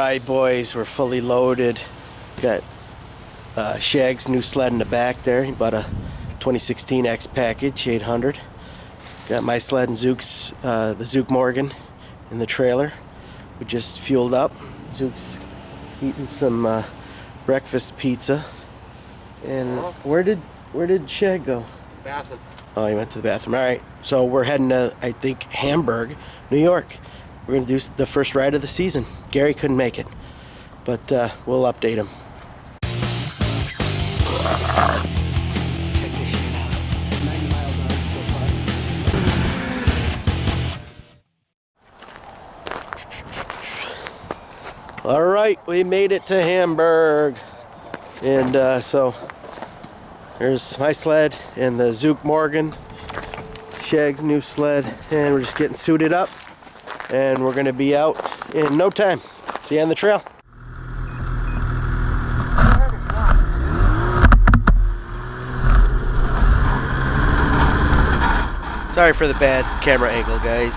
Alright boys, we're fully loaded. Got Shag's new sled in the back there. He bought a 2016 X package 800. Got my sled and Zook's, the Zook Morgan in the trailer. We just fueled up. Zook's eating some breakfast pizza. And where did Shag go? Bathroom. Oh, he went to the bathroom. Alright, so we're heading to, I think, Hamburg, New York. We're going to do the first ride of the season. Gary couldn't make it, but we'll update him. Check this shit out. 90 miles on it so far. All right, we made it to Hamburg. And so there's my sled and the Zook Morgan, Shag's new sled, and we're just getting suited up. And we're going to be out in no time. See you on the trail. Sorry for the bad camera angle, guys.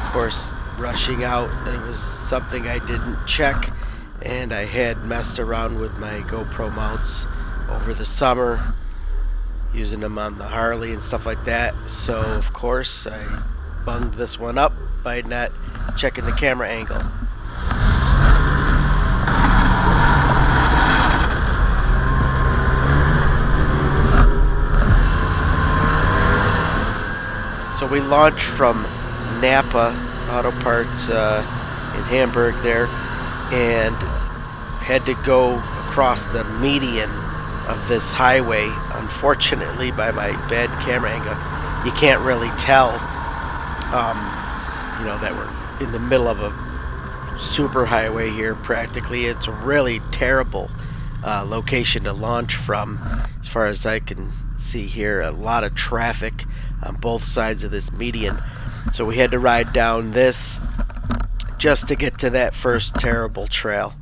Of course, rushing out, it was something I didn't check, and I had messed around with my GoPro mounts over the summer, using them on the Harley and stuff like that. So, of course, I bunged this one up by not checking the camera angle. So we launched from Napa Auto Parts in Hamburg there, and had to go across the median of this highway. Unfortunately, by my bad camera angle, you can't really tell you know, that we're in the middle of a super highway here practically. It's a really terrible location to launch from as far as I can see here. A lot of traffic on both sides of this median, so we had to ride down this just to get to that first terrible trail.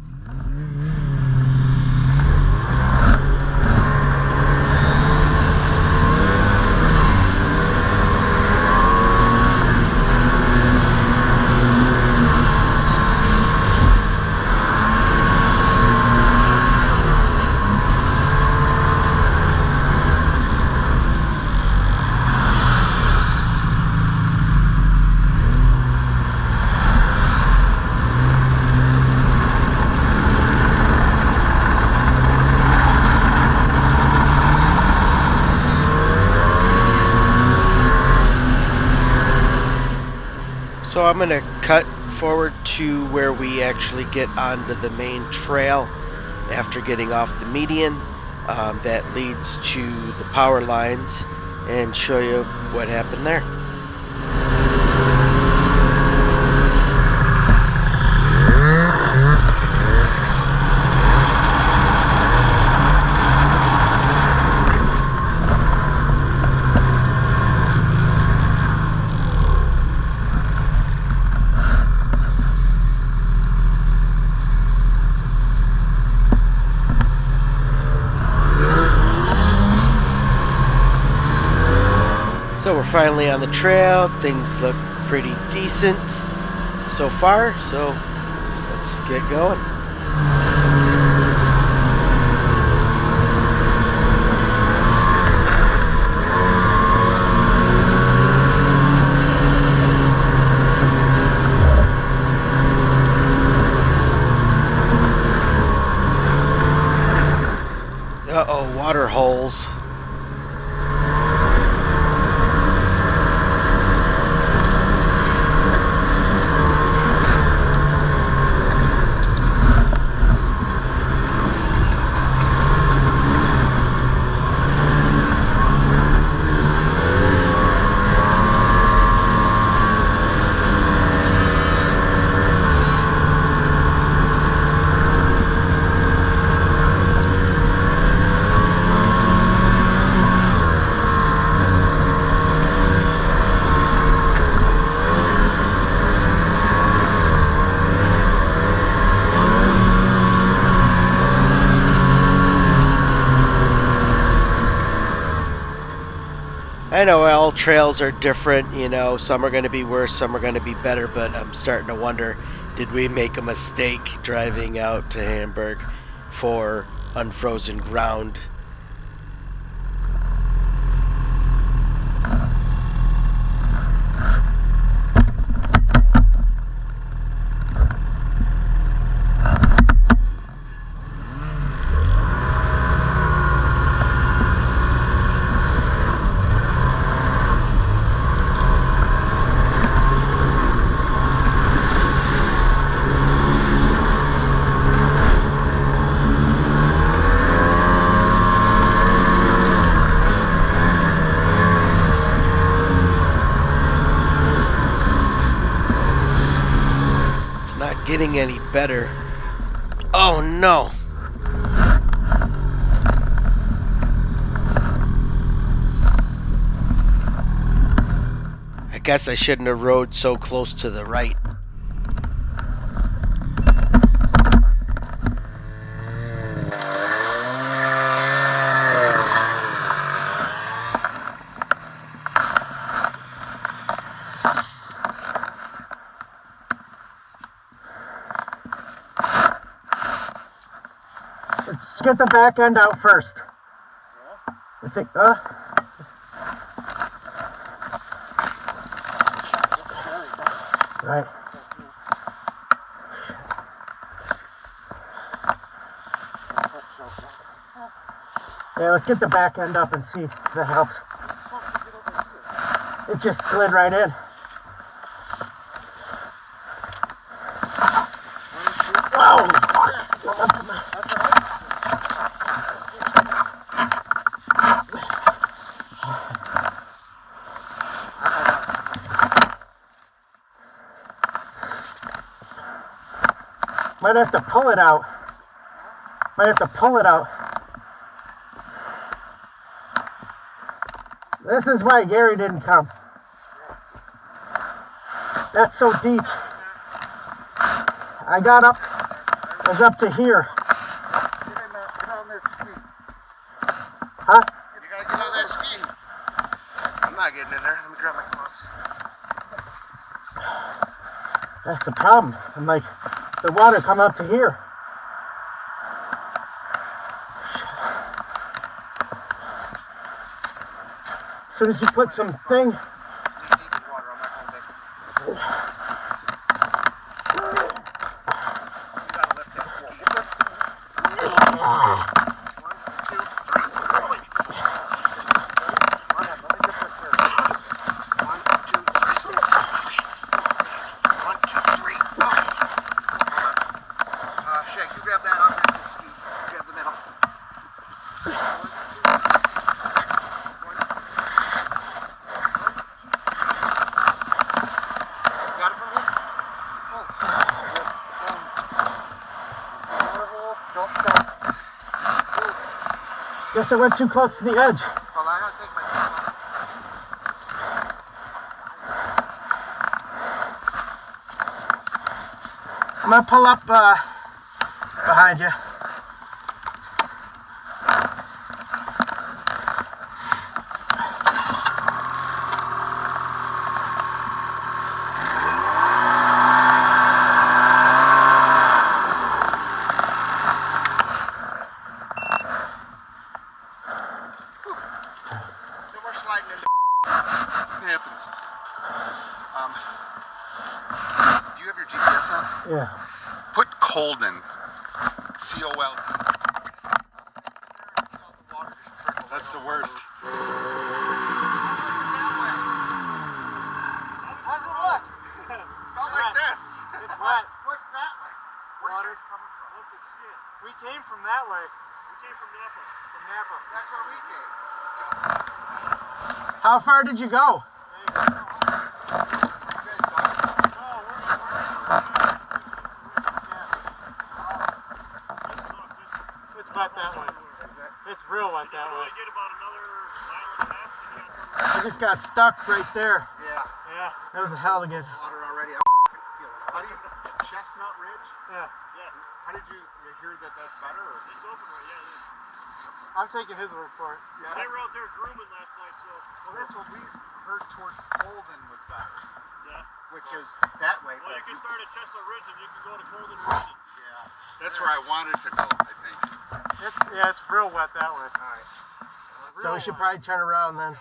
So I'm going to cut forward to where we actually get onto the main trail after getting off the median that leads to the power lines, and show you what happened there. So we're finally on the trail. Things look pretty decent so far, so let's get going. Uh-oh, water holes. I know all trails are different, you know, some are going to be worse, some are going to be better, but I'm starting to wonder Did we make a mistake driving out to Hamburg for unfrozen ground? Getting any better. Oh no! I guess I shouldn't have rode so close to the right. Get the back end out first. I think, right. Yeah, let's get the back end up and see if that helps. It just slid right in. Oh! Might have to pull it out. Might have to pull it out. This is why Gary didn't come. That's so deep. I got up, I was up to here. Huh? You gotta get on that ski. I'm not getting in there. Let me grab my gloves. That's the problem. I'm like, the water come up to here. As soon as you put some thing. Water, I'm not going back. You gotta lift that ski. 1, 2, 3. Shake, you grab that off that ski. Grab the middle. Got it from here? Guess I went too close to the edge. Well, I gotta take my gloves off. I'm gonna pull up behind you. No more sliding into it happens. Do you have your GPS on? Yeah. Put Colden. C-O-L-D. That's the worst. How's it look? About like this. It's wet. What's that way? Water. Coming from? What the shit? We came from that way. We came from Napa. From Napa. That's where we came. How far did you go? It's wet that way. It's real wet that way. I just got stuck right there. Yeah. Yeah. That was a hell of a good. Water already. How do you, Chestnut Ridge? Yeah. How did you hear that that's better? Or? It's open right, yeah. It is. I'm taking his word for it. Yeah. They were out there grooming last night, so. Well, that's what we heard towards Colden was better. Yeah. Which is that way. Well, you can start at Chestnut Ridge and you can go to Colden Ridge. Yeah, that's where I wanted to go, I think. It's real wet that way. All right. So we should probably turn around then.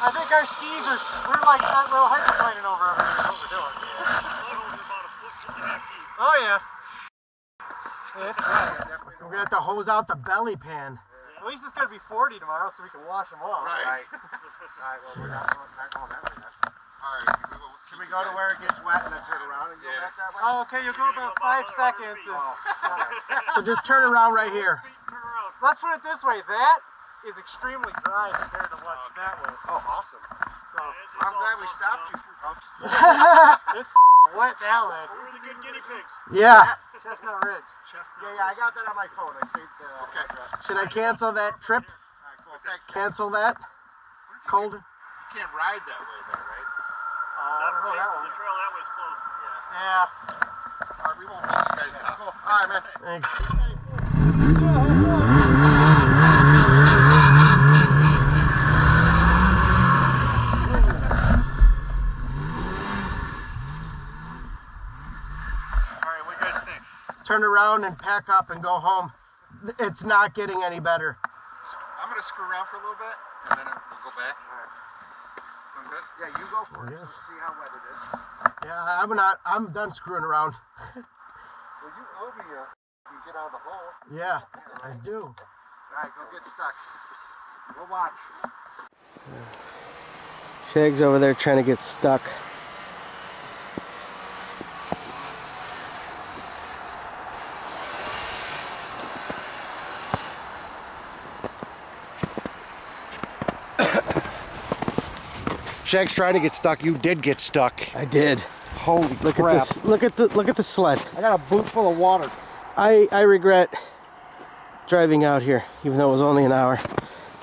I think our skis are, we're like we're hydroplaning over everything what we're doing. Oh yeah. It's wet. We're gonna have to hose out the belly pan. At least it's gonna be 40 tomorrow so we can wash them off. Right. Alright, well we're not going that way then. Alright, Can we go to where it gets wet and then turn around and go Yeah. back that way? Oh, okay, you'll go about 5 seconds. So just turn around right here. Let's put it this way, that is extremely dry compared to what's that way. Oh, awesome. So, I'm glad we stopped you. it's wet that way. We're the good guinea pigs. Yeah. Chestnut Ridge. Yeah, I got that on my phone. I saved the address. Should I cancel that trip? Alright, cool. Thanks. Cancel that? Colden? You can't ride that way though, right? I don't know that one. The trail that way's closed. Yeah. Alright, we won't hold you guys up. Alright, man. Thanks. Alright, what do you guys think? Turn around and pack up and go home. It's not getting any better. I'm gonna screw around for a little bit, and then we'll go back. Sound good? Yeah, you go first. Let's see how wet it is. Yeah, I'm done screwing around. Well, you owe me you get out of the hole. Yeah, I do. Alright, go get stuck. We'll watch. Shag's over there trying to get stuck. Shag's trying to get stuck. You did get stuck. I did. Holy Look crap. at this. Look at the sled. I got a boot full of water. I regret driving out here, even though it was only an hour.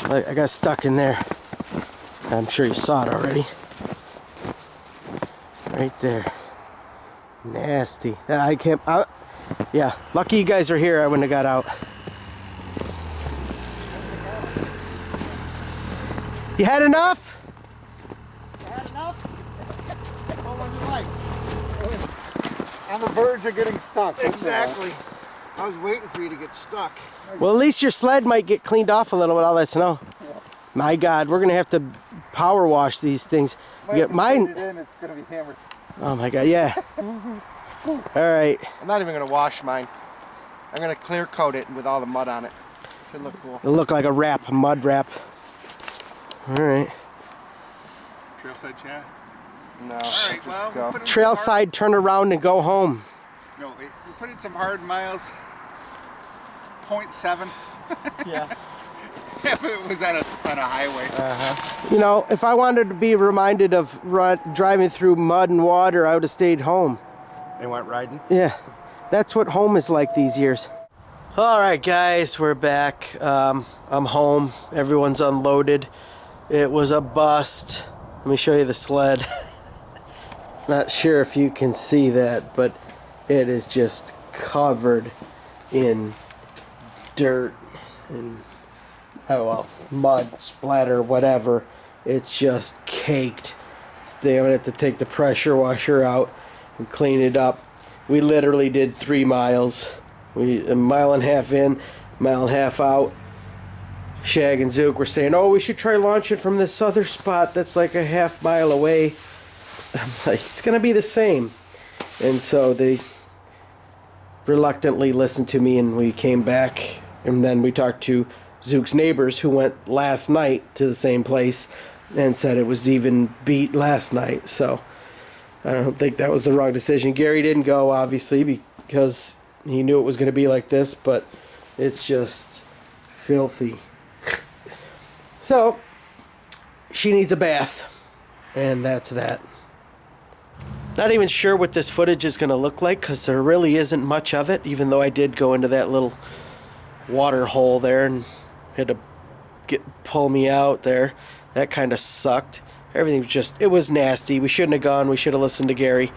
I got stuck in there. I'm sure you saw it already. Right there. Nasty. I can't. Yeah. Lucky you guys are here. I wouldn't have got out. You had enough? On the verge of getting stuck. Exactly. I was waiting for you to get stuck. Well, at least your sled might get cleaned off a little with all that snow. My God, we're gonna have to power wash these things. Mine. It's gonna be hammered. Oh my God, yeah. All right. I'm not even gonna wash mine. I'm gonna clear coat it with all the mud on it. Should look cool. It'll look like a wrap, a mud wrap. All right. Trailside chat? No. Alright, well, we'll put in Trail some side, turn around and go home. No, we put in some hard miles. 0.7. Yeah. If it was on a highway. You know, if I wanted to be reminded of driving through mud and water, I would have stayed home. They went riding. Yeah, that's what home is like these years. All right, guys, we're back. I'm home. Everyone's unloaded. It was a bust. Let me show you the sled. Not sure if you can see that, but it is just covered in dirt and mud, splatter, whatever. It's just caked. So I'm gonna have to take the pressure washer out and clean it up. We literally did 3 miles. We a mile and a half in, mile and a half out. Shag and Zook were saying, "Oh, we should try launching from this other spot that's like a half mile away." I'm like, it's gonna be the same. And so they reluctantly listened to me, and we came back, and then we talked to Zook's neighbors who went last night to the same place and said it was even beat last night. So I don't think that was the wrong decision. Gary didn't go, obviously, because he knew it was going to be like this, but it's just filthy. So she needs a bath, and that's that. Not even sure what this footage is going to look like, because there really isn't much of it, even though I did go into that little water hole there and had to pull me out there. That kind of sucked. Everything was just, it was nasty. We shouldn't have gone. We should have listened to Gary.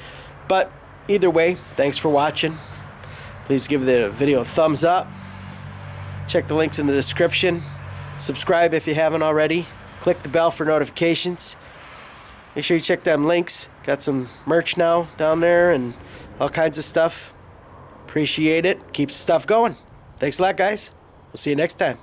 But either way, thanks for watching. Please give the video a thumbs up. Check the links in the description. Subscribe if you haven't already. Click the bell for notifications. Make sure you check them links. Got some merch now down there and all kinds of stuff. Appreciate it. Keeps stuff going. Thanks a lot, guys. We'll see you next time.